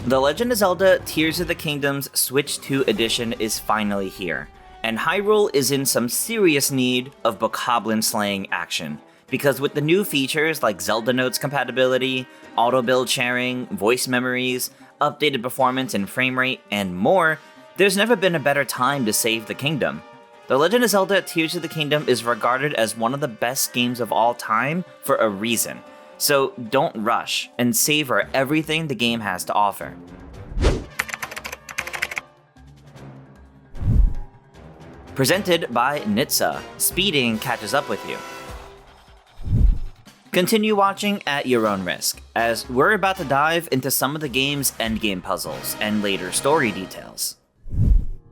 The Legend of Zelda Tears of the Kingdom's Switch 2 edition is finally here, and Hyrule is in some serious need of Bokoblin slaying action, because with the new features like Zelda Notes compatibility, auto-build sharing, voice memories, updated performance and framerate, and more, there's never been a better time to save the kingdom. The Legend of Zelda Tears of the Kingdom is regarded as one of the best games of all time for a reason. So don't rush, and savor everything the game has to offer. Presented by NHTSA, speeding catches up with you. Continue watching at your own risk, as we're about to dive into some of the game's endgame puzzles and later story details.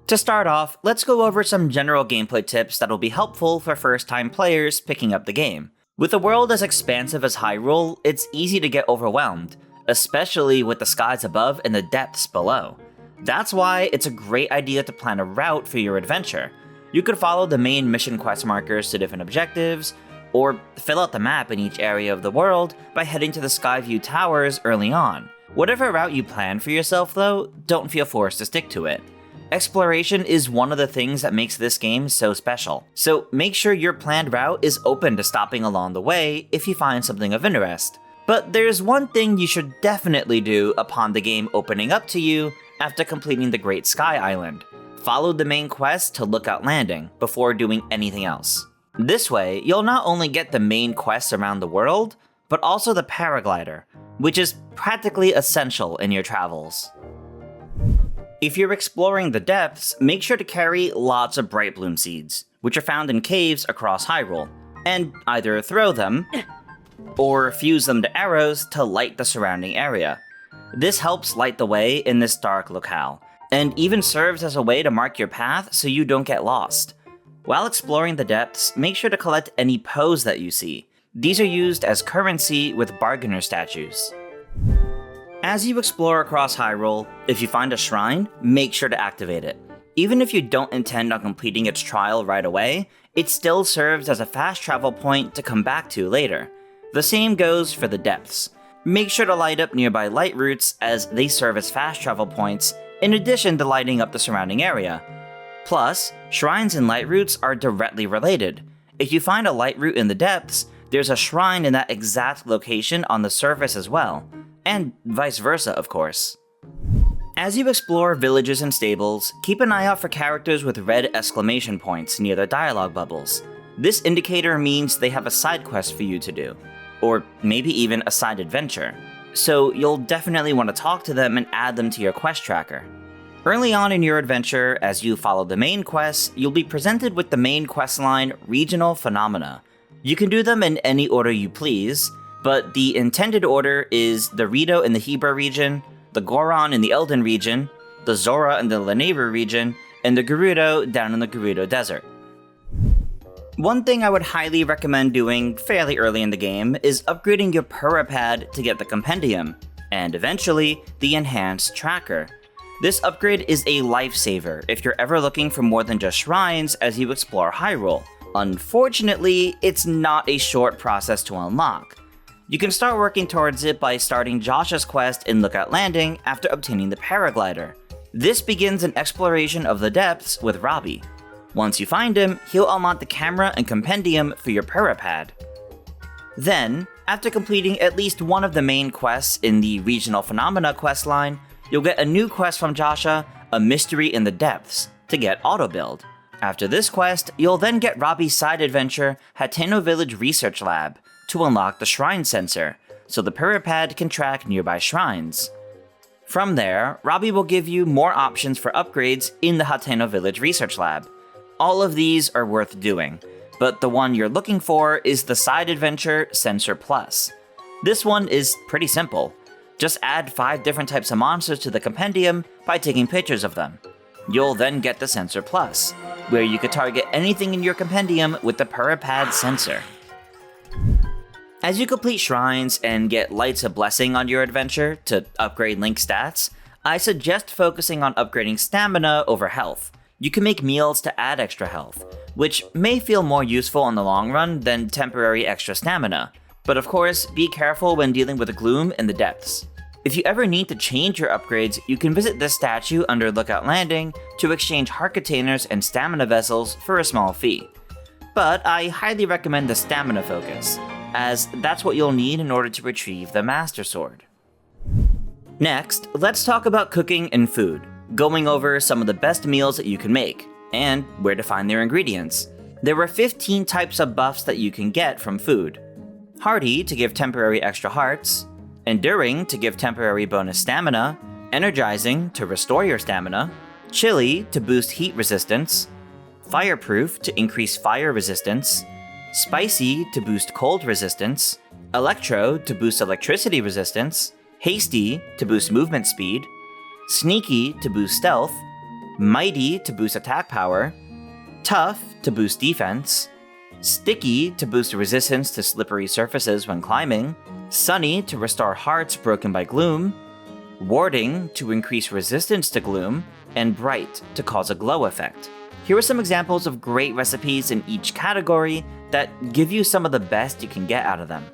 To start off, let's go over some general gameplay tips that'll be helpful for first-time players picking up the game. With a world as expansive as Hyrule, it's easy to get overwhelmed, especially with the skies above and the depths below. That's why it's a great idea to plan a route for your adventure. You could follow the main mission quest markers to different objectives, or fill out the map in each area of the world by heading to the Skyview Towers early on. Whatever route you plan for yourself though, don't feel forced to stick to it. Exploration is one of the things that makes this game so special, so make sure your planned route is open to stopping along the way if you find something of interest. But there's one thing you should definitely do upon the game opening up to you after completing the Great Sky Island. Follow the main quest to Lookout Landing before doing anything else. This way, you'll not only get the main quests around the world, but also the Paraglider, which is practically essential in your travels. If you're exploring the depths, make sure to carry lots of Bright Bloom seeds, which are found in caves across Hyrule, and either throw them, or fuse them to arrows to light the surrounding area. This helps light the way in this dark locale, and even serves as a way to mark your path so you don't get lost. While exploring the depths, make sure to collect any Poes that you see. These are used as currency with bargainer statues. As you explore across Hyrule, if you find a shrine, make sure to activate it. Even if you don't intend on completing its trial right away, it still serves as a fast travel point to come back to later. The same goes for the depths. Make sure to light up nearby light routes as they serve as fast travel points, in addition to lighting up the surrounding area. Plus, shrines and light routes are directly related. If you find a light route in the depths, there's a shrine in that exact location on the surface as well. And vice versa, of course. As you explore villages and stables, keep an eye out for characters with red exclamation points near their dialogue bubbles. This indicator means they have a side quest for you to do, or maybe even a side adventure, so you'll definitely want to talk to them and add them to your quest tracker. Early on in your adventure, as you follow the main quests, you'll be presented with the main questline Regional Phenomena. You can do them in any order you please, but the intended order is the Rito in the Hebra region, the Goron in the Elden region, the Zora in the Lynel region, and the Gerudo down in the Gerudo Desert. One thing I would highly recommend doing fairly early in the game is upgrading your Purah pad to get the Compendium, and eventually, the Enhanced Tracker. This upgrade is a lifesaver if you're ever looking for more than just shrines as you explore Hyrule. Unfortunately, it's not a short process to unlock. You can start working towards it by starting Josh's quest in Lookout Landing after obtaining the Paraglider. This begins an exploration of the depths with Robbie. Once you find him, he'll unlock the camera and compendium for your Purah pad. Then, after completing at least one of the main quests in the Regional Phenomena questline, you'll get a new quest from Joshua, A Mystery in the Depths, to get Autobuild. After this quest, you'll then get Robbie's side adventure, Hateno Village Research Lab, to unlock the Shrine Sensor, so the Purah pad can track nearby shrines. From there, Robbie will give you more options for upgrades in the Hateno Village Research Lab. All of these are worth doing, but the one you're looking for is the side adventure Sensor Plus. This one is pretty simple. Just add 5 different types of monsters to the compendium by taking pictures of them. You'll then get the Sensor Plus, where you could target anything in your compendium with the Purah pad sensor. As you complete shrines and get Lights of Blessing on your adventure to upgrade Link's stats, I suggest focusing on upgrading stamina over health. You can make meals to add extra health, which may feel more useful in the long run than temporary extra stamina, but of course, be careful when dealing with Gloom in the depths. If you ever need to change your upgrades, you can visit this statue under Lookout Landing to exchange heart containers and stamina vessels for a small fee. But I highly recommend the stamina focus, as that's what you'll need in order to retrieve the Master Sword. Next, let's talk about cooking and food, going over some of the best meals that you can make, and where to find their ingredients. There are 15 types of buffs that you can get from food. Hardy to give temporary extra hearts, Enduring to give temporary bonus stamina, Energizing to restore your stamina, Chilly to boost heat resistance, Fireproof to increase fire resistance, Spicy to boost cold resistance, Electro to boost electricity resistance, Hasty to boost movement speed, Sneaky to boost stealth, Mighty to boost attack power, Tough to boost defense, Sticky to boost resistance to slippery surfaces when climbing, Sunny to restore hearts broken by Gloom, Warding to increase resistance to Gloom, and Bright to cause a glow effect. Here are some examples of great recipes in each category that give you some of the best you can get out of them.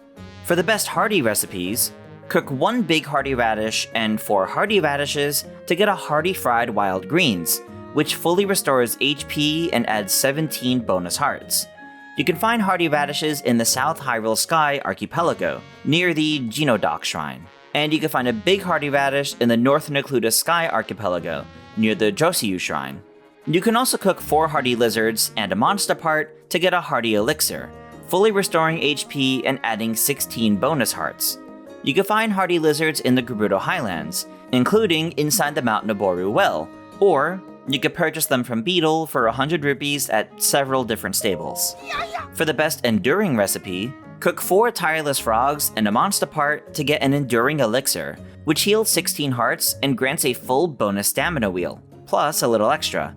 For the best hearty recipes, cook 1 big hearty radish and 4 hearty radishes to get a hearty fried wild greens, which fully restores HP and adds 17 bonus hearts. You can find hearty radishes in the South Hyrule Sky Archipelago, near the Genodoc Shrine. And you can find a big hearty radish in the North Necluda Sky Archipelago, near the Joseiyu Shrine. You can also cook 4 hearty lizards and a monster part to get a hearty elixir, fully restoring HP and adding 16 bonus hearts. You can find hearty lizards in the Gerudo Highlands, including inside the Mount Noboru Well, or you could purchase them from Beetle for 100 rupees at several different stables. For the best enduring recipe, cook 4 tireless frogs and a monster part to get an enduring elixir, which heals 16 hearts and grants a full bonus stamina wheel, plus a little extra.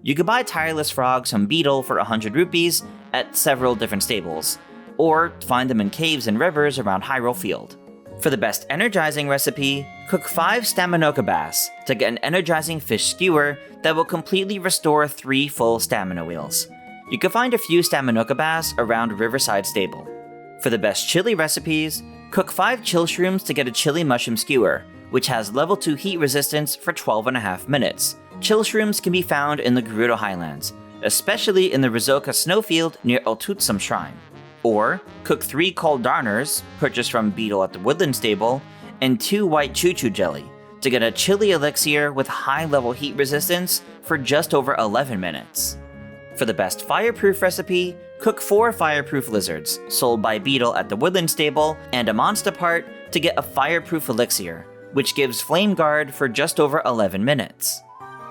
You can buy tireless frogs from Beetle for 100 rupees at several different stables, or find them in caves and rivers around Hyrule Field. For the best energizing recipe, cook 5 Staminoka Bass to get an energizing fish skewer that will completely restore 3 full stamina wheels. You can find a few Staminoka Bass around Riverside Stable. For the best chili recipes, cook 5 chill shrooms to get a chili mushroom skewer, which has level 2 heat resistance for 12.5 minutes. Chill shrooms can be found in the Gerudo Highlands, especially in the Rizoka Snowfield near Ultutsum Shrine. Or, cook 3 cold darners, purchased from Beetle at the Woodland Stable, and 2 white choo-choo jelly, to get a chili elixir with high-level heat resistance for just over 11 minutes. For the best fireproof recipe, cook 4 fireproof lizards, sold by Beetle at the Woodland Stable, and a monster part to get a fireproof elixir, which gives flame guard for just over 11 minutes.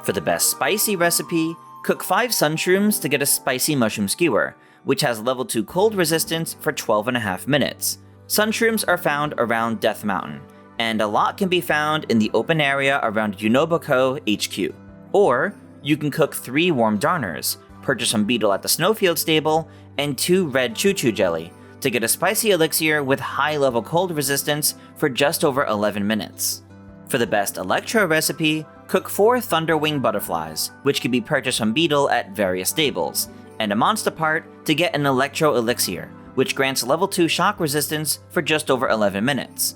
For the best spicy recipe, cook 5 sunshrooms to get a spicy mushroom skewer, which has level 2 cold resistance for 12.5 minutes. Sunshrooms are found around Death Mountain, and a lot can be found in the open area around Unoboko HQ. Or, you can cook 3 warm darners, purchase from Beetle at the Snowfield Stable, and 2 red choo-choo jelly, to get a spicy elixir with high-level cold resistance for just over 11 minutes. For the best Electro recipe, cook 4 Thunderwing butterflies, which can be purchased from Beetle at various stables, and a monster part to get an Electro elixir, which grants level 2 shock resistance for just over 11 minutes.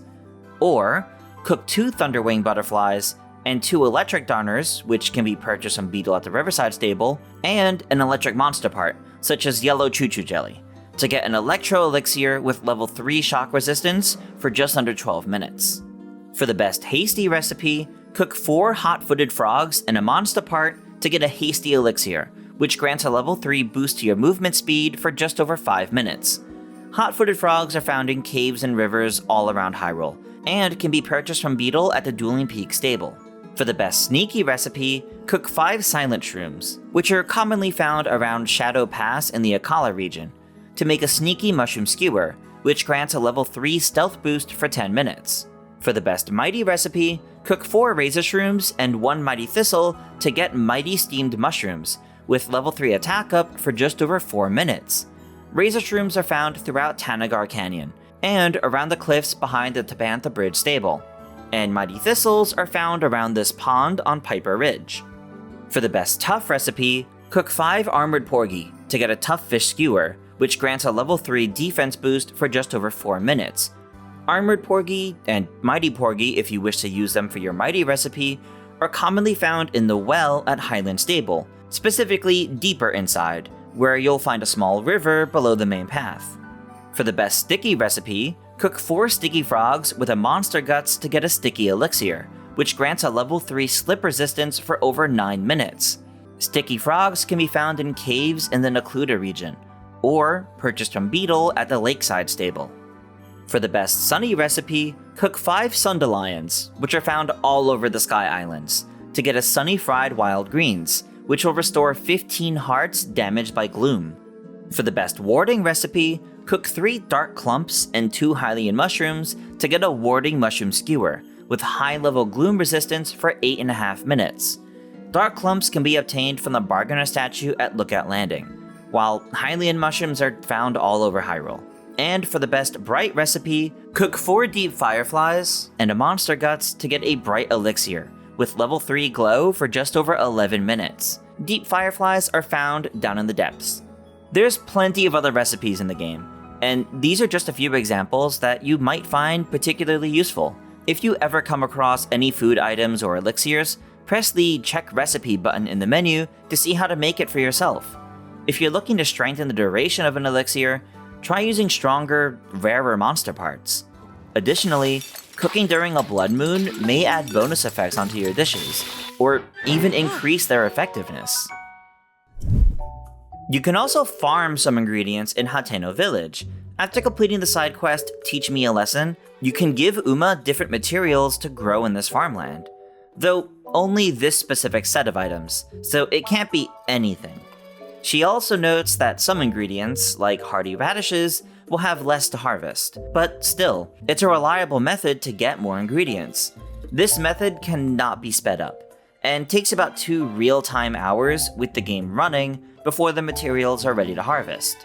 Or, cook 2 Thunderwing butterflies and 2 electric darners, which can be purchased from Beetle at the Riverside Stable, and an electric monster part, such as yellow choo-choo jelly, to get an Electro elixir with level 3 shock resistance for just under 12 minutes. For the best hasty recipe, cook 4 hot-footed frogs and a monster part to get a hasty elixir, which grants a level 3 boost to your movement speed for just over 5 minutes. Hot-footed frogs are found in caves and rivers all around Hyrule, and can be purchased from Beetle at the Dueling Peak Stable. For the best sneaky recipe, cook 5 silent shrooms, which are commonly found around Shadow Pass in the Akala region, to make a sneaky mushroom skewer, which grants a level 3 stealth boost for 10 minutes. For the best mighty recipe, cook 4 razor shrooms and 1 mighty thistle to get mighty steamed mushrooms, with level 3 attack up for just over 4 minutes. Razor shrooms are found throughout Tanagar Canyon, and around the cliffs behind the Tabantha Bridge stable, and mighty thistles are found around this pond on Piper Ridge. For the best tough recipe, cook 5 armored porgy to get a tough fish skewer, which grants a level 3 defense boost for just over 4 minutes. Armored Porgy, and Mighty Porgy if you wish to use them for your Mighty recipe, are commonly found in the well at Hylian Stable, specifically deeper inside, where you'll find a small river below the main path. For the best Sticky recipe, cook 4 Sticky Frogs with a Monster Guts to get a Sticky Elixir, which grants a level 3 slip resistance for over 9 minutes. Sticky Frogs can be found in caves in the Necluda region, or purchased from Beetle at the Lakeside Stable. For the best Sunny recipe, cook 5 Sundelions, which are found all over the Sky Islands, to get a Sunny Fried Wild Greens, which will restore 15 hearts damaged by Gloom. For the best Warding recipe, cook 3 Dark Clumps and 2 Hylian Mushrooms to get a Warding Mushroom Skewer, with high-level Gloom resistance for 8.5 minutes. Dark Clumps can be obtained from the Bargainer statue at Lookout Landing, while Hylian Mushrooms are found all over Hyrule. And for the best Bright recipe, cook 4 Deep Fireflies and a Monster Guts to get a Bright Elixir, with level 3 Glow for just over 11 minutes. Deep Fireflies are found down in the depths. There's plenty of other recipes in the game, and these are just a few examples that you might find particularly useful. If you ever come across any food items or elixirs, press the Check Recipe button in the menu to see how to make it for yourself. If you're looking to strengthen the duration of an elixir, try using stronger, rarer monster parts. Additionally, cooking during a blood moon may add bonus effects onto your dishes, or even increase their effectiveness. You can also farm some ingredients in Hateno Village. After completing the side quest Teach Me a Lesson, you can give Uma different materials to grow in this farmland. Though only this specific set of items, so it can't be anything. She also notes that some ingredients, like hardy radishes, will have less to harvest, but still, it's a reliable method to get more ingredients. This method cannot be sped up, and takes about 2 real-time hours with the game running before the materials are ready to harvest.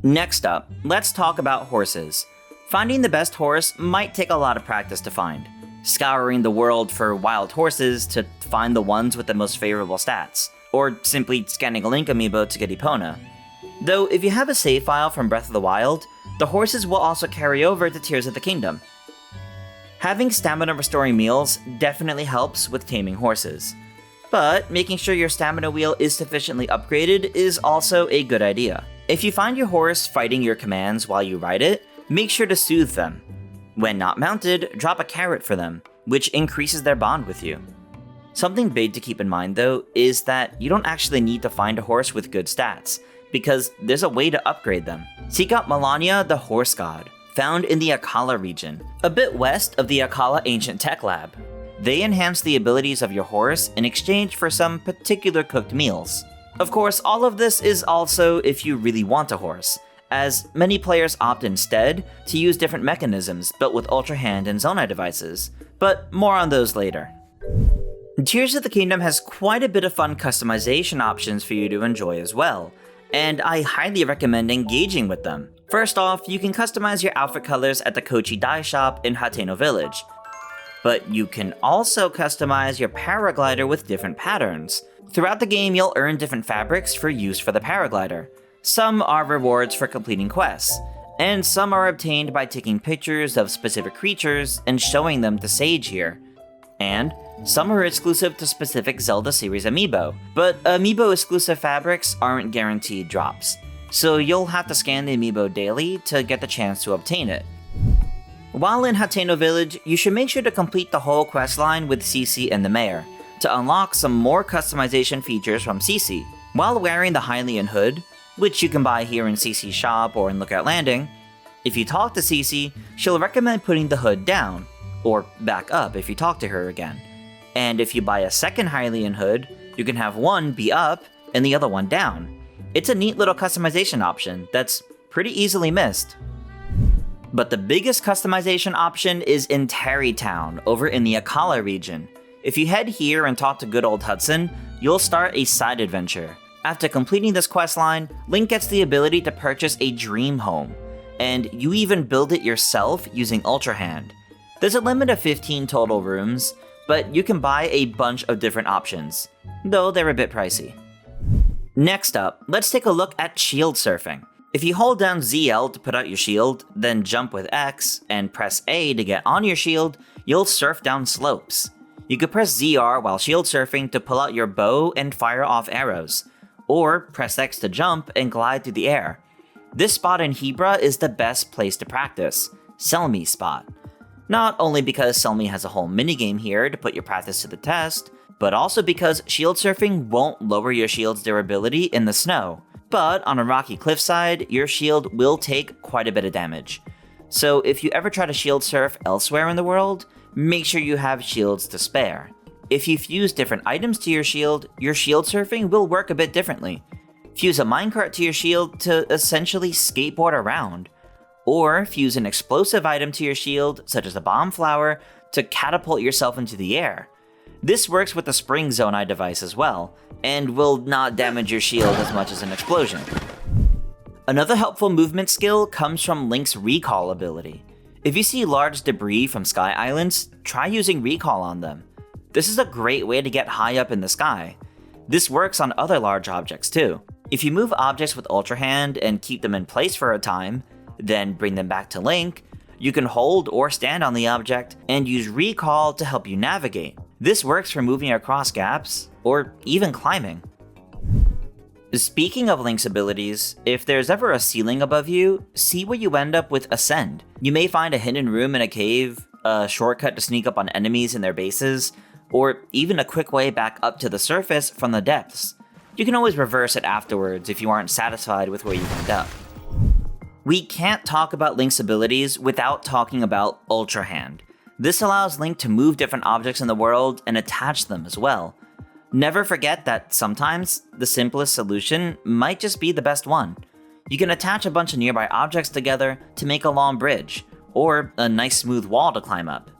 Next up, let's talk about horses. Finding the best horse might take a lot of practice to find, scouring the world for wild horses to find the ones with the most favorable stats, or simply scanning a Link amiibo to get Epona. Though if you have a save file from Breath of the Wild, the horses will also carry over to Tears of the Kingdom. Having stamina restoring meals definitely helps with taming horses, but making sure your stamina wheel is sufficiently upgraded is also a good idea. If you find your horse fighting your commands while you ride it, make sure to soothe them. When not mounted, drop a carrot for them, which increases their bond with you. Something big to keep in mind though is that you don't actually need to find a horse with good stats, because there's a way to upgrade them. Seek out Melania the Horse God, found in the Akkala region, a bit west of the Akkala Ancient Tech Lab. They enhance the abilities of your horse in exchange for some particular cooked meals. Of course, all of this is also if you really want a horse, as many players opt instead to use different mechanisms built with Ultrahand and Zonai devices, but more on those later. Tears of the Kingdom has quite a bit of fun customization options for you to enjoy as well, and I highly recommend engaging with them. First off, you can customize your outfit colors at the Kochi Dye Shop in Hateno Village, but you can also customize your Paraglider with different patterns. Throughout the game, you'll earn different fabrics for use for the Paraglider. Some are rewards for completing quests, and some are obtained by taking pictures of specific creatures and showing them to Sage here. And some are exclusive to specific Zelda series amiibo, but amiibo exclusive fabrics aren't guaranteed drops, so you'll have to scan the amiibo daily to get the chance to obtain it. While in Hateno Village, you should make sure to complete the whole questline with Cece and the Mayor, to unlock some more customization features from Cece. While wearing the Hylian hood, which you can buy here in Cece's shop or in Lookout Landing, if you talk to Cece, she'll recommend putting the hood down, or back up if you talk to her again. And if you buy a second Hylian hood, you can have one be up and the other one down. It's a neat little customization option that's pretty easily missed. But the biggest customization option is in Tarrytown, over in the Akkala region. If you head here and talk to good old Hudson, you'll start a side adventure. After completing this questline, Link gets the ability to purchase a dream home, and you even build it yourself using Ultrahand. There's a limit of 15 total rooms, but you can buy a bunch of different options, though they're a bit pricey. Next up, let's take a look at shield surfing. If you hold down ZL to put out your shield, then jump with X, and press A to get on your shield, you'll surf down slopes. You could press ZR while shield surfing to pull out your bow and fire off arrows, or press X to jump and glide through the air. This spot in Hebra is the best place to practice, Selmy spot. Not only because Selmy has a whole minigame here to put your practice to the test, but also because shield surfing won't lower your shield's durability in the snow. But on a rocky cliffside, your shield will take quite a bit of damage. So if you ever try to shield surf elsewhere in the world, make sure you have shields to spare. If you fuse different items to your shield surfing will work a bit differently. Fuse a minecart to your shield to essentially skateboard around. Or fuse an explosive item to your shield, such as a bomb flower, to catapult yourself into the air. This works with the Spring Zonai device as well, and will not damage your shield as much as an explosion. Another helpful movement skill comes from Link's recall ability. If you see large debris from Sky Islands, try using recall on them. This is a great way to get high up in the sky. This works on other large objects too. If you move objects with Ultrahand and keep them in place for a time, then bring them back to Link, you can hold or stand on the object and use recall to help you navigate. This works for moving across gaps, or even climbing. Speaking of Link's abilities, if there's ever a ceiling above you, see where you end up with Ascend. You may find a hidden room in a cave, a shortcut to sneak up on enemies in their bases, or even a quick way back up to the surface from the depths. You can always reverse it afterwards if you aren't satisfied with where you end up. We can't talk about Link's abilities without talking about Ultrahand. This allows Link to move different objects in the world and attach them as well. Never forget that sometimes the simplest solution might just be the best one. You can attach a bunch of nearby objects together to make a long bridge, or a nice smooth wall to climb up.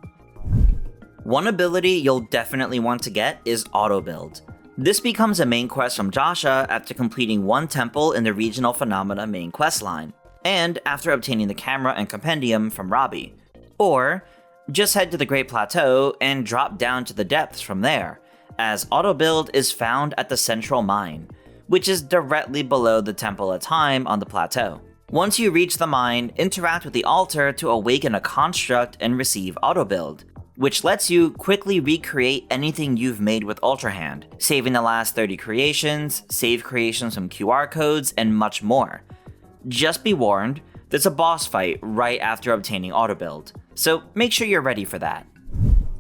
One ability you'll definitely want to get is Autobuild. This becomes a main quest from Joshua after completing one temple in the Regional Phenomena main quest line, and after obtaining the camera and compendium from Robbie. Or, just head to the Great Plateau and drop down to the depths from there, as Autobuild is found at the Central Mine, which is directly below the Temple of Time on the plateau. Once you reach the mine, interact with the altar to awaken a construct and receive Autobuild, which lets you quickly recreate anything you've made with Ultrahand, saving the last 30 creations, save creations from QR codes, and much more. Just be warned, there's a boss fight right after obtaining Autobuild, so make sure you're ready for that.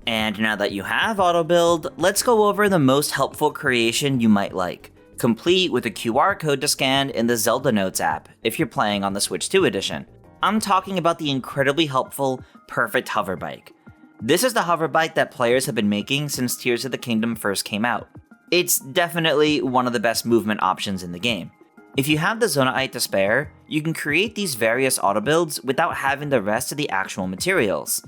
And now that you have Autobuild, let's go over the most helpful creation you might like, complete with a QR code to scan in the Zelda Notes app if you're playing on the Switch 2 edition. I'm talking about the incredibly helpful Perfect Hover Bike. This is the hover bike that players have been making since Tears of the Kingdom first came out. It's definitely one of the best movement options in the game. If you have the Zonite to spare, you can create these various Autobuilds without having the rest of the actual materials.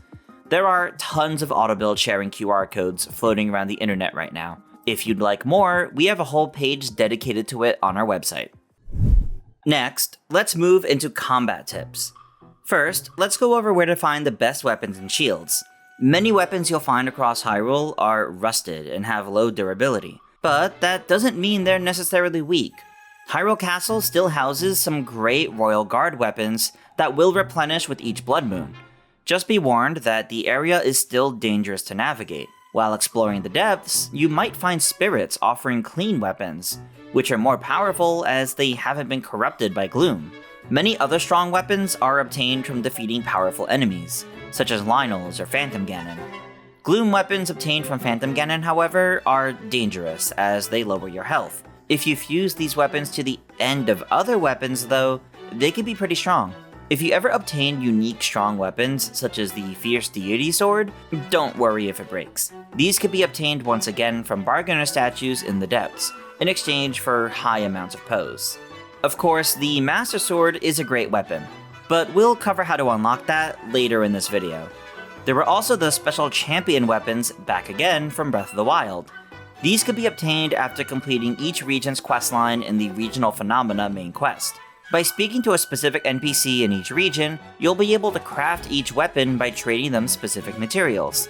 There are tons of Autobuild sharing QR codes floating around the internet right now. If you'd like more, we have a whole page dedicated to it on our website. Next, let's move into combat tips. First, let's go over where to find the best weapons and shields. Many weapons you'll find across Hyrule are rusted and have low durability, but that doesn't mean they're necessarily weak. Hyrule Castle still houses some great Royal Guard weapons that will replenish with each Blood Moon. Just be warned that the area is still dangerous to navigate. While exploring the depths, you might find spirits offering clean weapons, which are more powerful as they haven't been corrupted by Gloom. Many other strong weapons are obtained from defeating powerful enemies, such as Lynel's or Phantom Ganon. Gloom weapons obtained from Phantom Ganon, however, are dangerous as they lower your health. If you fuse these weapons to the end of other weapons though, they can be pretty strong. If you ever obtain unique strong weapons, such as the Fierce Deity Sword, don't worry if it breaks. These could be obtained once again from bargainer statues in the depths, in exchange for high amounts of pose. Of course, the Master Sword is a great weapon, but we'll cover how to unlock that later in this video. There were also the special champion weapons back again from Breath of the Wild. These could be obtained after completing each region's questline in the Regional Phenomena main quest. By speaking to a specific NPC in each region, you'll be able to craft each weapon by trading them specific materials.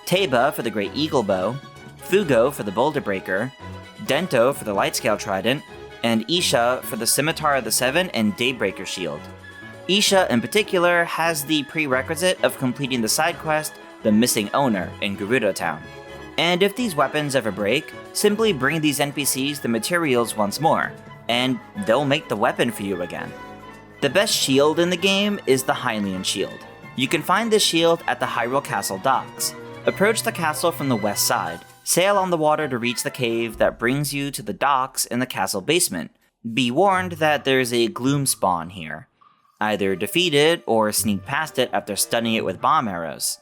Teba for the Great Eagle Bow, Fugo for the Boulder Breaker, Dento for the Lightscale Trident, and Isha for the Scimitar of the Seven and Daybreaker Shield. Isha in particular has the prerequisite of completing the side quest, The Missing Owner, in Gerudo Town. And if these weapons ever break, simply bring these NPCs the materials once more, and they'll make the weapon for you again. The best shield in the game is the Hylian shield. You can find this shield at the Hyrule Castle docks. Approach the castle from the west side, sail on the water to reach the cave that brings you to the docks in the castle basement. Be warned that there's a Gloom spawn here. Either defeat it or sneak past it after stunning it with bomb arrows.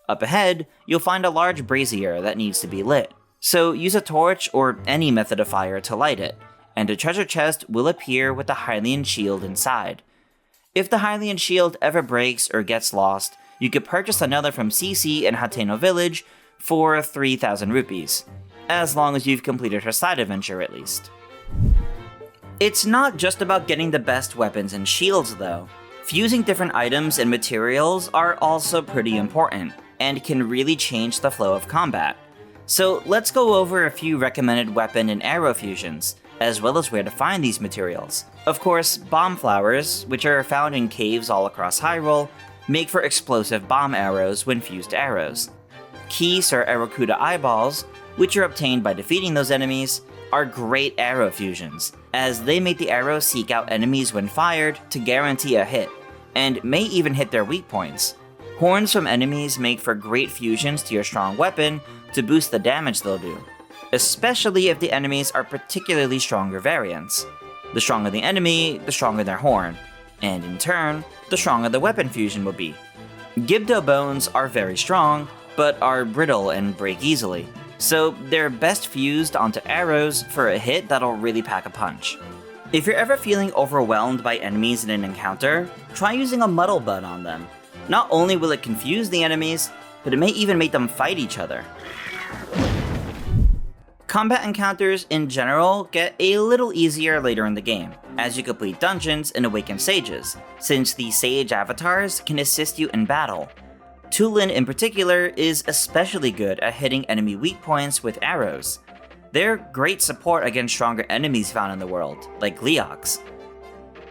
Up ahead, you'll find a large brazier that needs to be lit, so use a torch or any method of fire to light it, and a treasure chest will appear with the Hylian shield inside. If the Hylian shield ever breaks or gets lost, you could purchase another from CC in Hateno village for 3,000 rupees, as long as you've completed her side adventure at least. It's not just about getting the best weapons and shields though. Fusing different items and materials are also pretty important, and can really change the flow of combat. So let's go over a few recommended weapon and arrow fusions, as well as where to find these materials. Of course, bomb flowers, which are found in caves all across Hyrule, make for explosive bomb arrows when fused to arrows. Keys or Arakuda eyeballs, which are obtained by defeating those enemies, are great arrow fusions, as they make the arrows seek out enemies when fired to guarantee a hit, and may even hit their weak points. Horns from enemies make for great fusions to your strong weapon to boost the damage they'll do, especially if the enemies are particularly stronger variants. The stronger the enemy, the stronger their horn, and in turn, the stronger the weapon fusion will be. Gibdo bones are very strong, but are brittle and break easily, so they're best fused onto arrows for a hit that'll really pack a punch. If you're ever feeling overwhelmed by enemies in an encounter, try using a muddle bud on them. Not only will it confuse the enemies, but it may even make them fight each other. Combat encounters in general get a little easier later in the game, as you complete dungeons and awaken sages, since the sage avatars can assist you in battle. Tulin in particular is especially good at hitting enemy weak points with arrows. They're great support against stronger enemies found in the world, like Gleeoks.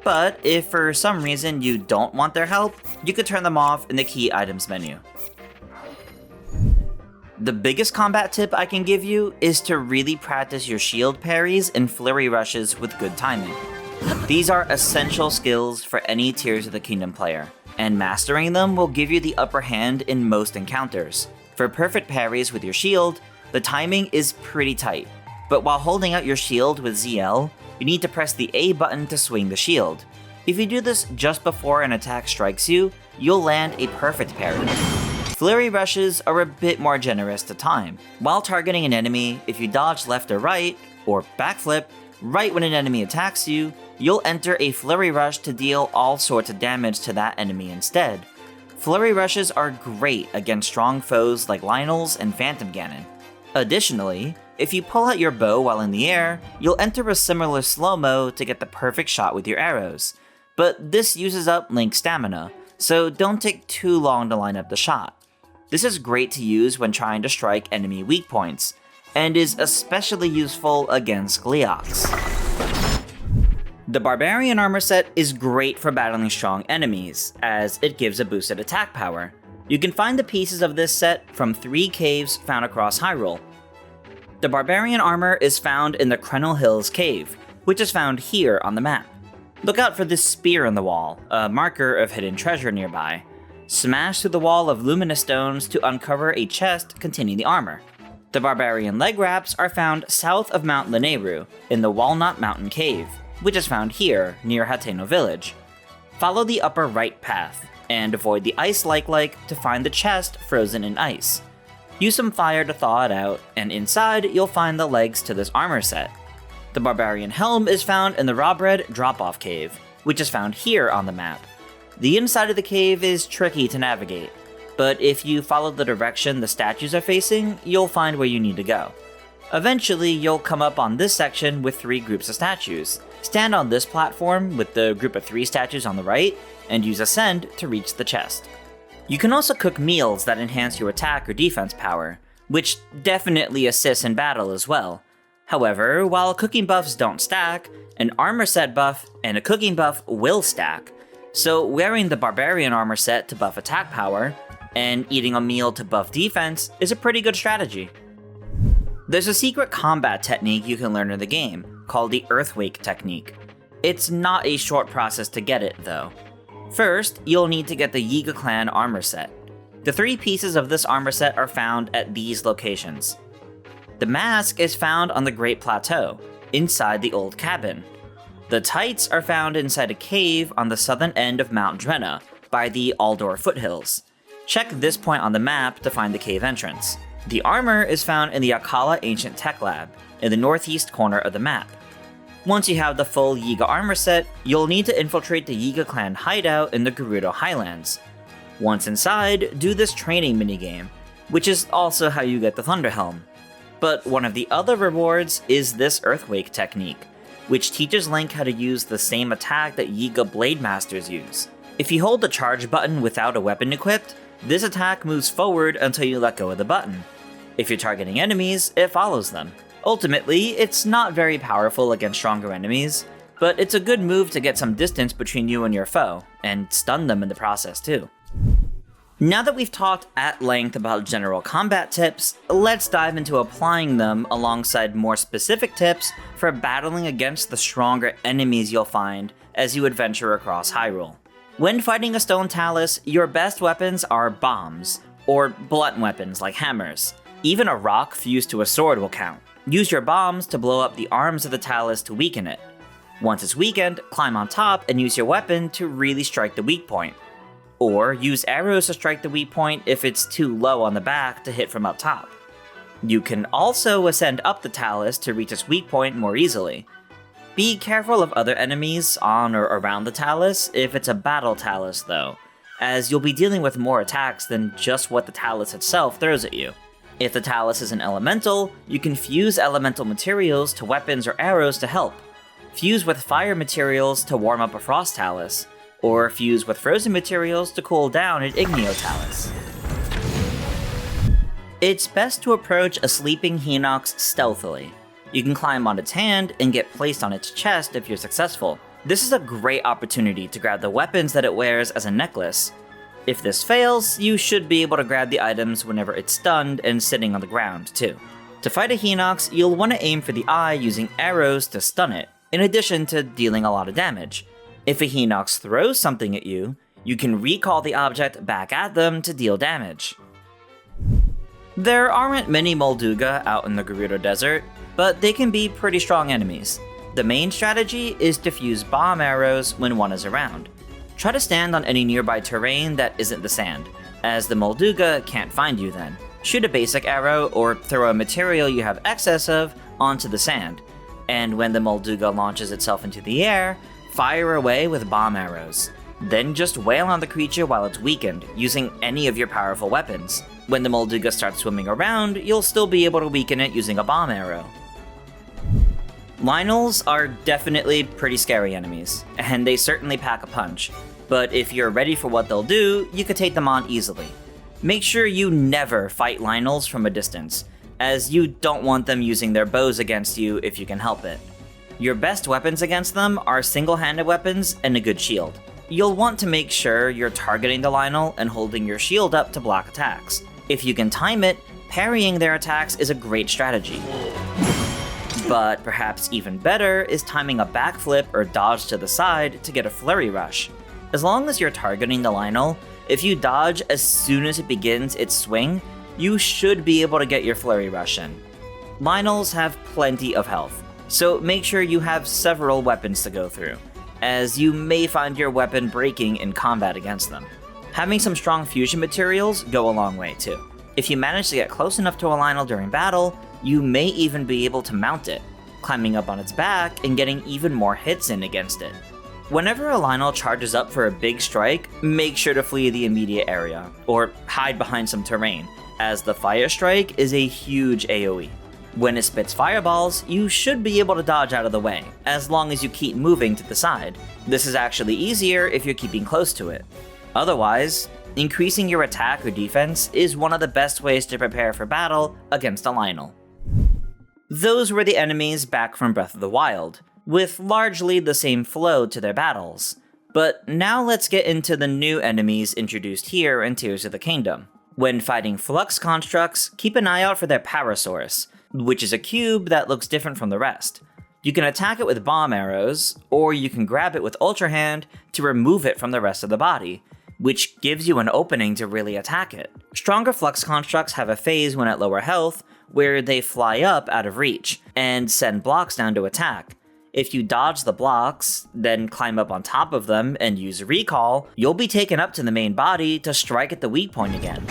But if for some reason you don't want their help, you could turn them off in the key items menu. The biggest combat tip I can give you is to really practice your shield parries and flurry rushes with good timing. These are essential skills for any Tears of the Kingdom player, and mastering them will give you the upper hand in most encounters. For perfect parries with your shield, the timing is pretty tight, but while holding out your shield with ZL, you need to press the A button to swing the shield. If you do this just before an attack strikes you, you'll land a perfect parry. Flurry rushes are a bit more generous to time. While targeting an enemy, if you dodge left or right, or backflip, right when an enemy attacks you, you'll enter a flurry rush to deal all sorts of damage to that enemy instead. Flurry rushes are great against strong foes like Lynel's and Phantom Ganon. Additionally, if you pull out your bow while in the air, you'll enter a similar slow-mo to get the perfect shot with your arrows. But this uses up Link's stamina, so don't take too long to line up the shot. This is great to use when trying to strike enemy weak points, and is especially useful against Gleeoks. The Barbarian Armor set is great for battling strong enemies, as it gives a boosted attack power. You can find the pieces of this set from 3 caves found across Hyrule. The Barbarian Armor is found in the Krenel Hills cave, which is found here on the map. Look out for this spear in the wall, a marker of hidden treasure nearby. Smash through the wall of luminous stones to uncover a chest containing the armor. The Barbarian leg wraps are found south of Mount Lineru, in the Walnut Mountain Cave, which is found here, near Hateno village. Follow the upper right path, and avoid the ice like to find the chest frozen in ice. Use some fire to thaw it out, and inside you'll find the legs to this armor set. The Barbarian Helm is found in the Rawbread Drop-Off Cave, which is found here on the map. The inside of the cave is tricky to navigate, but if you follow the direction the statues are facing, you'll find where you need to go. Eventually, you'll come up on this section with 3 groups of statues. Stand on this platform with the group of 3 statues on the right, and use Ascend to reach the chest. You can also cook meals that enhance your attack or defense power, which definitely assists in battle as well. However, while cooking buffs don't stack, an armor set buff and a cooking buff will stack, so wearing the Barbarian Armor set to buff attack power, and eating a meal to buff defense is a pretty good strategy. There's a secret combat technique you can learn in the game, called the Earthwake technique. It's not a short process to get it, though. First, you'll need to get the Yiga Clan armor set. The 3 pieces of this armor set are found at these locations. The mask is found on the Great Plateau, inside the old cabin. The tights are found inside a cave on the southern end of Mount Drenna, by the Aldor foothills. Check this point on the map to find the cave entrance. The armor is found in the Akkala Ancient Tech Lab, in the northeast corner of the map. Once you have the full Yiga armor set, you'll need to infiltrate the Yiga clan hideout in the Gerudo Highlands. Once inside, do this training minigame, which is also how you get the Thunderhelm. But one of the other rewards is this Earthwake technique, which teaches Link how to use the same attack that Yiga Blade Masters use. If you hold the charge button without a weapon equipped, this attack moves forward until you let go of the button. If you're targeting enemies, it follows them. Ultimately, it's not very powerful against stronger enemies, but it's a good move to get some distance between you and your foe, and stun them in the process too. Now that we've talked at length about general combat tips, let's dive into applying them alongside more specific tips for battling against the stronger enemies you'll find as you adventure across Hyrule. When fighting a stone talus, your best weapons are bombs, or blunt weapons like hammers. Even a rock fused to a sword will count. Use your bombs to blow up the arms of the talus to weaken it. Once it's weakened, climb on top and use your weapon to really strike the weak point. Or use arrows to strike the weak point if it's too low on the back to hit from up top. You can also ascend up the talus to reach its weak point more easily. Be careful of other enemies on or around the talus if it's a battle talus though, as you'll be dealing with more attacks than just what the talus itself throws at you. If the talus is an elemental, you can fuse elemental materials to weapons or arrows to help. Fuse with fire materials to warm up a frost talus, or fuse with frozen materials to cool down an Igneo talus. It's best to approach a sleeping Hinox stealthily. You can climb on its hand and get placed on its chest if you're successful. This is a great opportunity to grab the weapons that it wears as a necklace. If this fails, you should be able to grab the items whenever it's stunned and sitting on the ground too. To fight a Hinox, you'll want to aim for the eye using arrows to stun it, in addition to dealing a lot of damage. If a Hinox throws something at you, you can recall the object back at them to deal damage. There aren't many Molduga out in the Gerudo Desert, but they can be pretty strong enemies. The main strategy is to fuse bomb arrows when one is around. Try to stand on any nearby terrain that isn't the sand, as the Molduga can't find you then. Shoot a basic arrow or throw a material you have excess of onto the sand, and when the Molduga launches itself into the air, fire away with bomb arrows. Then just wail on the creature while it's weakened, using any of your powerful weapons. When the Molduga starts swimming around, you'll still be able to weaken it using a bomb arrow. Lynels are definitely pretty scary enemies, and they certainly pack a punch, but if you're ready for what they'll do, you could take them on easily. Make sure you never fight Lynels from a distance, as you don't want them using their bows against you if you can help it. Your best weapons against them are single-handed weapons and a good shield. You'll want to make sure you're targeting the Lynel and holding your shield up to block attacks. If you can time it, parrying their attacks is a great strategy. But perhaps even better is timing a backflip or dodge to the side to get a flurry rush. As long as you're targeting the Lynel, if you dodge as soon as it begins its swing, you should be able to get your flurry rush in. Lynels have plenty of health, so make sure you have several weapons to go through, as you may find your weapon breaking in combat against them. Having some strong fusion materials go a long way too. If you manage to get close enough to a Lynel during battle, you may even be able to mount it, climbing up on its back and getting even more hits in against it. Whenever a Lynel charges up for a big strike, make sure to flee the immediate area, or hide behind some terrain, as the Fire Strike is a huge AoE. When it spits fireballs, you should be able to dodge out of the way, as long as you keep moving to the side. This is actually easier if you're keeping close to it. Otherwise, increasing your attack or defense is one of the best ways to prepare for battle against a Lynel. Those were the enemies back from Breath of the Wild, with largely the same flow to their battles. But now let's get into the new enemies introduced here in Tears of the Kingdom. When fighting Flux constructs, keep an eye out for their power source, which is a cube that looks different from the rest. You can attack it with bomb arrows, or you can grab it with Ultrahand to remove it from the rest of the body, which gives you an opening to really attack it. Stronger Flux constructs have a phase when at lower health, where they fly up out of reach, and send blocks down to attack. If you dodge the blocks, then climb up on top of them and use recall, you'll be taken up to the main body to strike at the weak point again.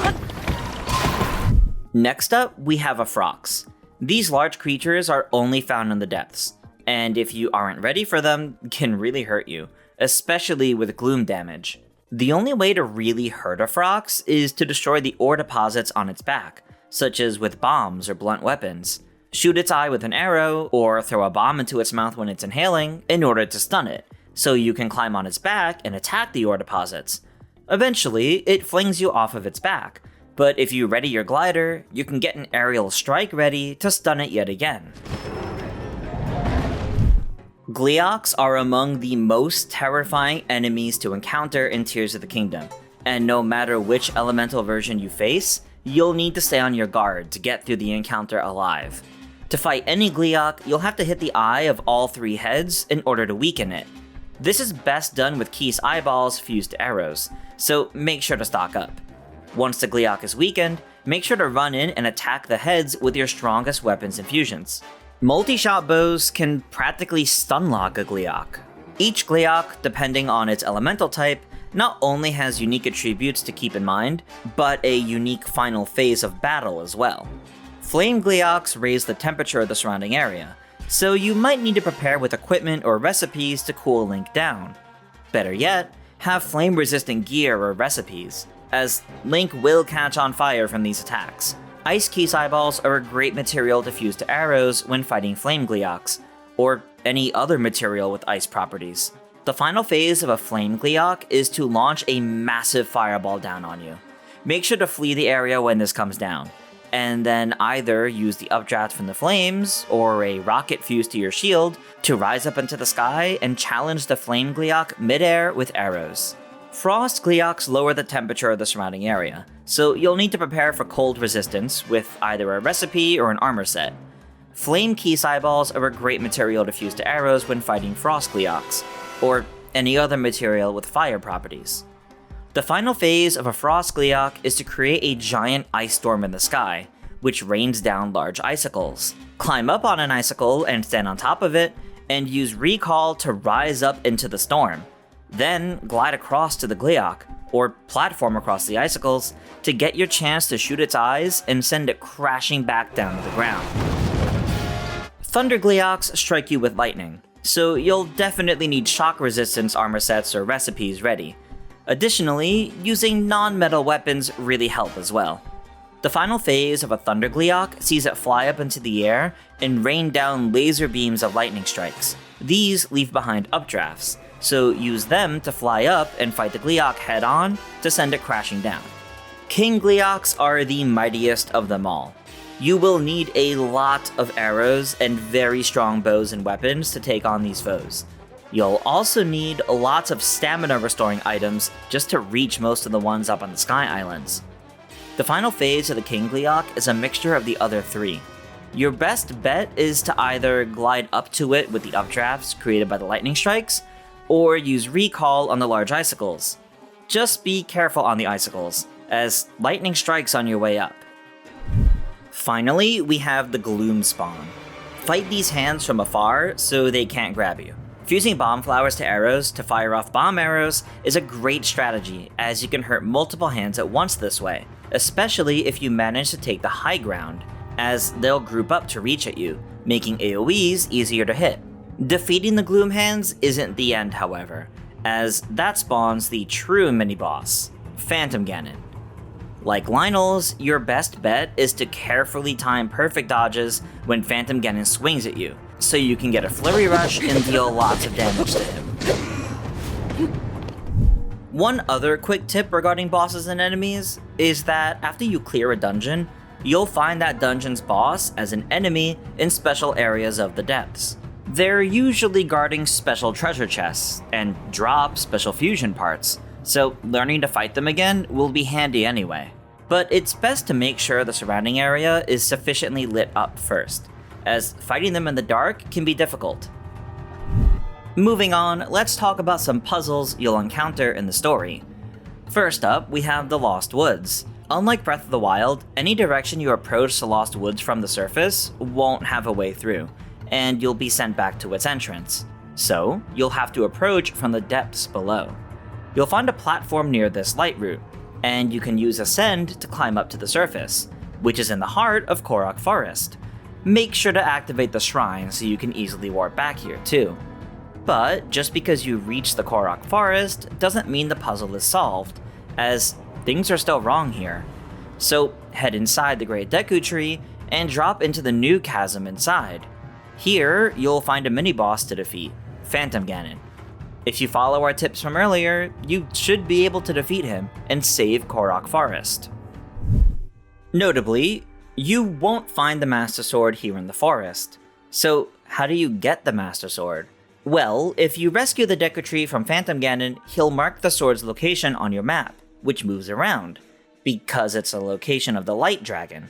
Next up, we have a Frox. These large creatures are only found in the depths, and if you aren't ready for them, can really hurt you, especially with Gloom damage. The only way to really hurt a Frox is to destroy the ore deposits on its back, such as with bombs or blunt weapons. Shoot its eye with an arrow, or throw a bomb into its mouth when it's inhaling in order to stun it, so you can climb on its back and attack the ore deposits. Eventually, it flings you off of its back, but if you ready your glider, you can get an aerial strike ready to stun it yet again. Gleeoks are among the most terrifying enemies to encounter in Tears of the Kingdom, and no matter which elemental version you face, you'll need to stay on your guard to get through the encounter alive. To fight any Gleeok, you'll have to hit the eye of all 3 heads in order to weaken it. This is best done with Key's eyeballs fused to arrows, so make sure to stock up. Once the Gleeok is weakened, make sure to run in and attack the heads with your strongest weapons and fusions. Multi-shot bows can practically stun-lock a Gleeok. Each Gleeok, depending on its elemental type, not only has unique attributes to keep in mind, but a unique final phase of battle as well. Flame Gleeoks raise the temperature of the surrounding area, so you might need to prepare with equipment or recipes to cool Link down. Better yet, have flame-resistant gear or recipes, as Link will catch on fire from these attacks. Ice Key's eyeballs are a great material to fuse to arrows when fighting Flame Gleeoks, or any other material with ice properties. The final phase of a Flame Gleeok is to launch a massive fireball down on you. Make sure to flee the area when this comes down, and then either use the updraft from the flames, or a rocket fused to your shield, to rise up into the sky and challenge the Flame Gleeok midair with arrows. Frost Gleeoks lower the temperature of the surrounding area, so you'll need to prepare for cold resistance with either a recipe or an armor set. Flame Key's eyeballs are a great material to fuse to arrows when fighting Frost Gleeoks, or any other material with fire properties. The final phase of a Frost Gleeok is to create a giant ice storm in the sky, which rains down large icicles. Climb up on an icicle and stand on top of it, and use recall to rise up into the storm. Then glide across to the Gleeok, or platform across the icicles, to get your chance to shoot its eyes and send it crashing back down to the ground. Thunder Gleeoks strike you with lightning, so you'll definitely need shock resistance armor sets or recipes ready. Additionally, using non-metal weapons really help as well. The final phase of a Thunder Gleeok sees it fly up into the air and rain down laser beams of lightning strikes. These leave behind updrafts, so use them to fly up and fight the Gleeok head-on to send it crashing down. King Gleeoks are the mightiest of them all. You will need a lot of arrows and very strong bows and weapons to take on these foes. You'll also need lots of stamina restoring items just to reach most of the ones up on the Sky Islands. The final phase of the King Gleeok is a mixture of the other 3. Your best bet is to either glide up to it with the updrafts created by the lightning strikes, or use recall on the large icicles. Just be careful on the icicles, as lightning strikes on your way up. Finally, we have the Gloom spawn. Fight these hands from afar so they can't grab you. Fusing bomb flowers to arrows to fire off bomb arrows is a great strategy, as you can hurt multiple hands at once this way, especially if you manage to take the high ground, as they'll group up to reach at you, making AoEs easier to hit. Defeating the Gloom hands isn't the end, however, as that spawns the true mini-boss, Phantom Ganon. Like Lynel's, your best bet is to carefully time perfect dodges when Phantom Ganon swings at you, so you can get a Flurry rush and deal lots of damage to him. One other quick tip regarding bosses and enemies is that after you clear a dungeon, you'll find that dungeon's boss as an enemy in special areas of the depths. They're usually guarding special treasure chests and drop special fusion parts, so learning to fight them again will be handy anyway. But it's best to make sure the surrounding area is sufficiently lit up first, as fighting them in the dark can be difficult. Moving on, let's talk about some puzzles you'll encounter in the story. First up, we have the Lost Woods. Unlike Breath of the Wild, any direction you approach the Lost Woods from the surface won't have a way through, and you'll be sent back to its entrance. So, you'll have to approach from the depths below. You'll find a platform near this light route, and you can use Ascend to climb up to the surface, which is in the heart of Korok Forest. Make sure to activate the shrine so you can easily warp back here too. But just because you reach the Korok Forest doesn't mean the puzzle is solved, as things are still wrong here. So head inside the Great Deku Tree and drop into the new chasm inside. Here, you'll find a mini-boss to defeat, Phantom Ganon. If you follow our tips from earlier, you should be able to defeat him and save Korok Forest. Notably, you won't find the Master Sword here in the forest. So how do you get the Master Sword? Well, if you rescue the Deku Tree from Phantom Ganon, he'll mark the sword's location on your map, which moves around, because it's a location of the Light Dragon.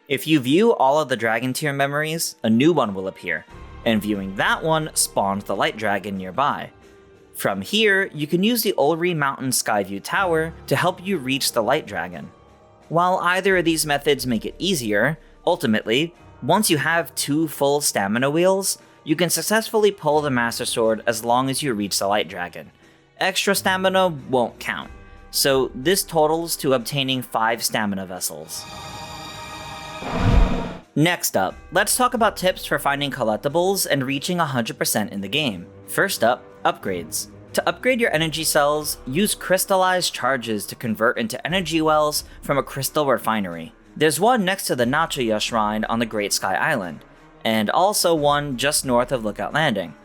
If you view all of the Dragon tier memories, a new one will appear, and viewing that one spawns the Light Dragon nearby. From here, you can use the Ulri Mountain Skyview Tower to help you reach the Light Dragon. While either of these methods make it easier, ultimately, once you have 2 full stamina wheels, you can successfully pull the Master Sword as long as you reach the Light Dragon. Extra stamina won't count, so this totals to obtaining 5 stamina vessels. Next up, let's talk about tips for finding collectibles and reaching 100% in the game. First up, upgrades. To upgrade your energy cells, use crystallized charges to convert into energy wells from a crystal refinery. There's one next to the Nachoya Shrine on the Great Sky Island, and also one just north of Lookout Landing.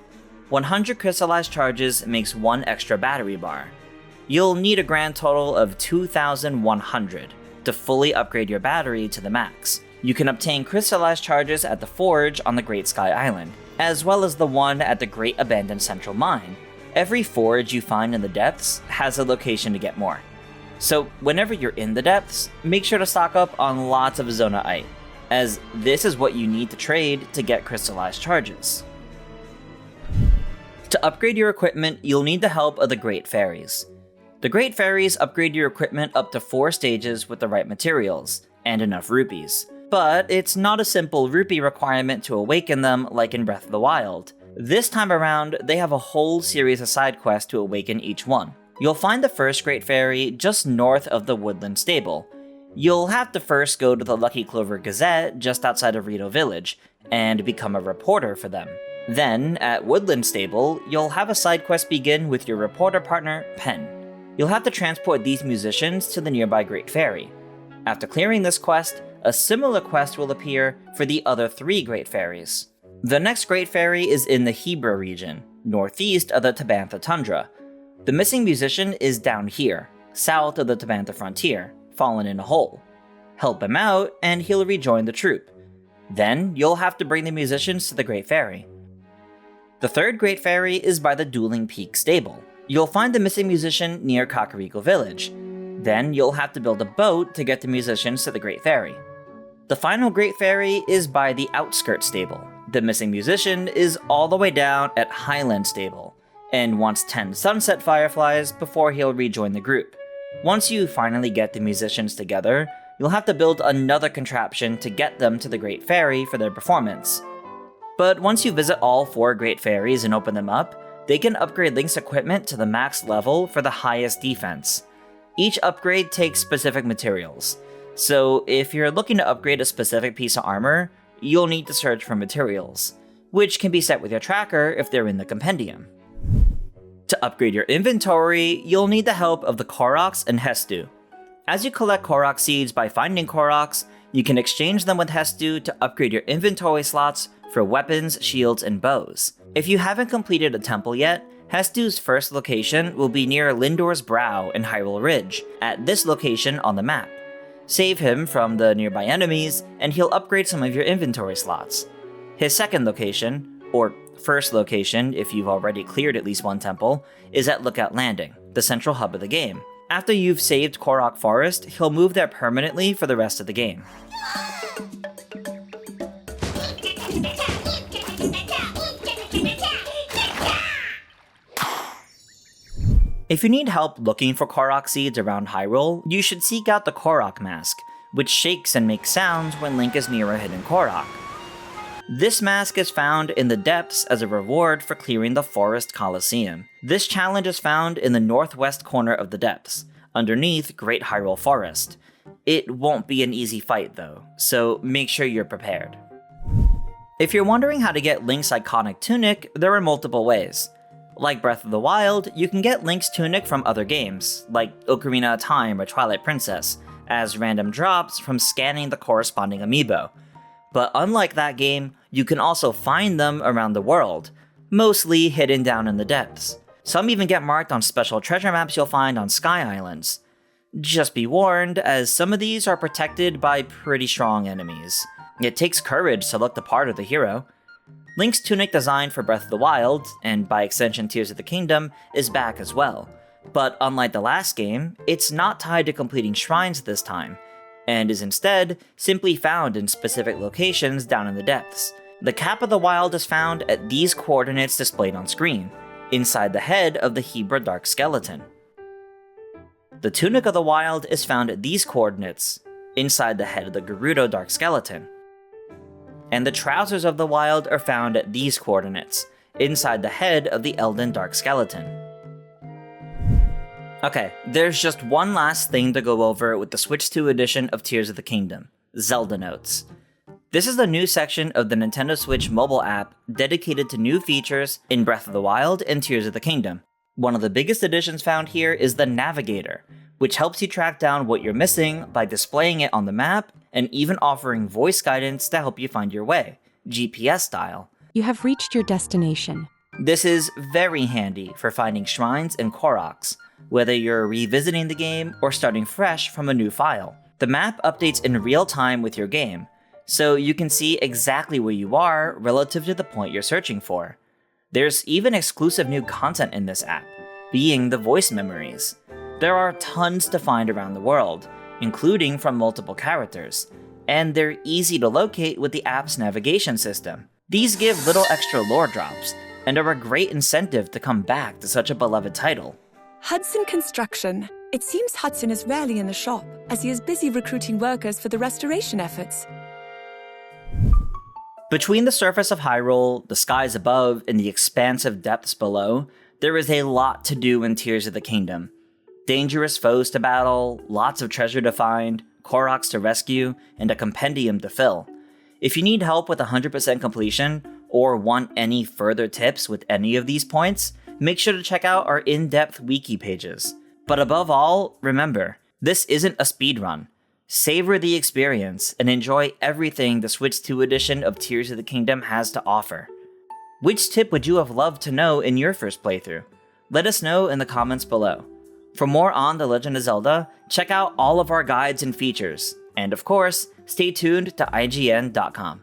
100 crystallized charges makes 1 extra battery bar. You'll need a grand total of 2,100 to fully upgrade your battery to the max. You can obtain crystallized charges at the forge on the Great Sky Island, as well as the one at the Great Abandoned Central Mine. Every forge you find in the depths has a location to get more. So whenever you're in the depths, make sure to stock up on lots of Zonaite, as this is what you need to trade to get crystallized charges. To upgrade your equipment, you'll need the help of the Great Fairies. The Great Fairies upgrade your equipment up to 4 stages with the right materials, and enough rupees. But it's not a simple rupee requirement to awaken them like in Breath of the Wild. This time around, they have a whole series of side quests to awaken each one. You'll find the first Great Fairy just north of the Woodland Stable. You'll have to first go to the Lucky Clover Gazette just outside of Rito Village, and become a reporter for them. Then, at Woodland Stable, you'll have a side quest begin with your reporter partner, Pen. You'll have to transport these musicians to the nearby Great Fairy. After clearing this quest, a similar quest will appear for the other 3 Great Fairies. The next Great Fairy is in the Hebra region, northeast of the Tabantha Tundra. The missing musician is down here, south of the Tabantha frontier, fallen in a hole. Help him out, and he'll rejoin the troupe. Then, you'll have to bring the musicians to the Great Fairy. The third Great Fairy is by the Dueling Peak Stable. You'll find the missing musician near Kakariko Village. Then, you'll have to build a boat to get the musicians to the Great Fairy. The final Great Fairy is by the Outskirts Stable. The missing musician is all the way down at Highland Stable, and wants 10 Sunset Fireflies before he'll rejoin the group. Once you finally get the musicians together, you'll have to build another contraption to get them to the Great Fairy for their performance. But once you visit all 4 Great Fairies and open them up, they can upgrade Link's equipment to the max level for the highest defense. Each upgrade takes specific materials, so if you're looking to upgrade a specific piece of armor, you'll need to search for materials, which can be set with your tracker if they're in the compendium. To upgrade your inventory, you'll need the help of the Koroks and Hestu. As you collect Korok seeds by finding Koroks, you can exchange them with Hestu to upgrade your inventory slots for weapons, shields, and bows. If you haven't completed a temple yet, Hestu's first location will be near Lindor's Brow in Hyrule Ridge, at this location on the map. Save him from the nearby enemies, and he'll upgrade some of your inventory slots. His second location, or first location if you've already cleared at least one temple, is at Lookout Landing, the central hub of the game. After you've saved Korok Forest, he'll move there permanently for the rest of the game. If you need help looking for Korok seeds around Hyrule, you should seek out the Korok Mask, which shakes and makes sounds when Link is near a hidden Korok. This mask is found in the depths as a reward for clearing the Forest Coliseum. This challenge is found in the northwest corner of the depths, underneath Great Hyrule Forest. It won't be an easy fight though, so make sure you're prepared. If you're wondering how to get Link's iconic tunic, there are multiple ways. Like Breath of the Wild, you can get Link's tunic from other games, like Ocarina of Time or Twilight Princess, as random drops from scanning the corresponding amiibo. But unlike that game, you can also find them around the world, mostly hidden down in the depths. Some even get marked on special treasure maps you'll find on Sky Islands. Just be warned, as some of these are protected by pretty strong enemies. It takes courage to look the part of the hero. Link's tunic design for Breath of the Wild, and by extension Tears of the Kingdom, is back as well. But unlike the last game, it's not tied to completing shrines this time, and is instead simply found in specific locations down in the depths. The Cap of the Wild is found at these coordinates displayed on screen, inside the head of the Hebra Dark Skeleton. The Tunic of the Wild is found at these coordinates, inside the head of the Gerudo Dark Skeleton. And the Trousers of the Wild are found at these coordinates, inside the head of the Elden Dark Skeleton. Okay, there's just one last thing to go over with the Switch 2 edition of Tears of the Kingdom, Zelda Notes. This is the new section of the Nintendo Switch mobile app dedicated to new features in Breath of the Wild and Tears of the Kingdom. One of the biggest additions found here is the Navigator, which helps you track down what you're missing by displaying it on the map and even offering voice guidance to help you find your way, GPS style. You have reached your destination. This is very handy for finding shrines and Koroks, whether you're revisiting the game or starting fresh from a new file. The map updates in real time with your game, so you can see exactly where you are relative to the point you're searching for. There's even exclusive new content in this app, being the voice memories. There are tons to find around the world, including from multiple characters, and they're easy to locate with the app's navigation system. These give little extra lore drops, and are a great incentive to come back to such a beloved title. Hudson Construction. It seems Hudson is rarely in the shop, as he is busy recruiting workers for the restoration efforts. Between the surface of Hyrule, the skies above, and the expansive depths below, there is a lot to do in Tears of the Kingdom. Dangerous foes to battle, lots of treasure to find, Koroks to rescue, and a compendium to fill. If you need help with 100% completion, or want any further tips with any of these points, make sure to check out our in-depth wiki pages. But above all, remember, this isn't a speedrun. Savor the experience and enjoy everything the Switch 2 edition of Tears of the Kingdom has to offer. Which tip would you have loved to know in your first playthrough? Let us know in the comments below. For more on The Legend of Zelda, check out all of our guides and features, and of course, stay tuned to IGN.com.